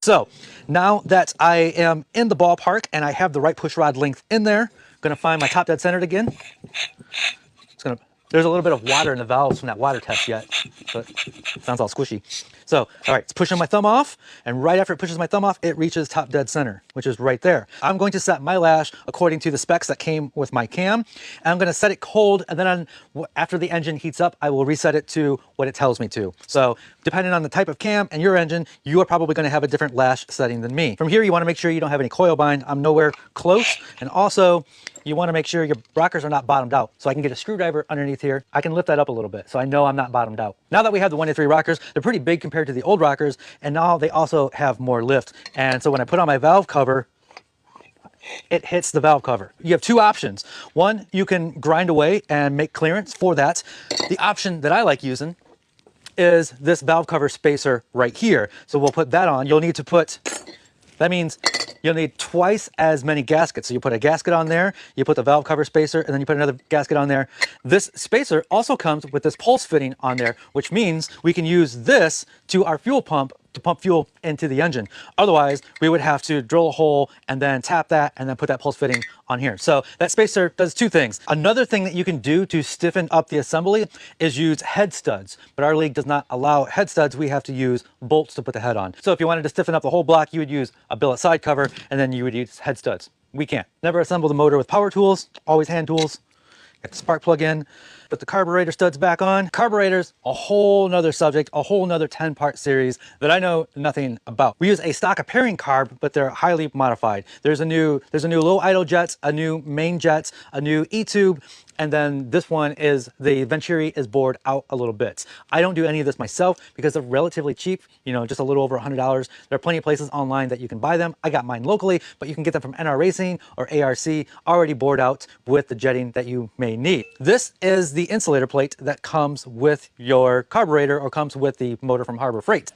So now that I am in the ballpark and I have the right push rod length in there, I'm gonna find my top dead centered again. There's a little bit of water in the valves from that water test yet, so it sounds all squishy. So, all right, it's pushing my thumb off, and right after it pushes my thumb off, it reaches top dead center, which is right there. I'm going to set my lash according to the specs that came with my cam, and I'm gonna set it cold, and then after the engine heats up, I will reset it to what it tells me to. So, depending on the type of cam and your engine, you are probably gonna have a different lash setting than me. From here, you wanna make sure you don't have any coil bind. I'm nowhere close, and also, you want to make sure your rockers are not bottomed out. So I can get a screwdriver underneath here. I can lift that up a little bit so I know I'm not bottomed out. Now that we have the 1-3 rockers, they're pretty big compared to the old rockers, and now they also have more lift. And so when I put on my valve cover, it hits the valve cover. You have two options. One, you can grind away and make clearance for that. The option that I like using is this valve cover spacer right here. So we'll put that on. You'll need to put, that means you'll need twice as many gaskets. So you put a gasket on there, you put the valve cover spacer, and then you put another gasket on there. This spacer also comes with this pulse fitting on there, which means we can use this to our fuel pump to pump fuel into the engine. Otherwise, we would have to drill a hole and then tap that and then put that pulse fitting on here. So that spacer does two things. Another thing that you can do to stiffen up the assembly is use head studs, but our league does not allow head studs. We have to use bolts to put the head on. So if you wanted to stiffen up the whole block, you would use a billet side cover and then you would use head studs. We can't. Never assemble the motor with power tools, always hand tools. Get the spark plug in, put the carburetor studs back on. Carburetors, a whole nother subject, a whole nother 10-part series that I know nothing about. We use a stock pairing carb, but they're highly modified. There's a new low idle jets, a new main jets, a new E-tube, and then this one is the Venturi is bored out a little bit. I don't do any of this myself because they're relatively cheap, you know, just a little over $100. There are plenty of places online that you can buy them. I got mine locally, but you can get them from NR Racing or ARC already bored out with the jetting that you may need. This is the insulator plate that comes with your carburetor or comes with the motor from Harbor Freight.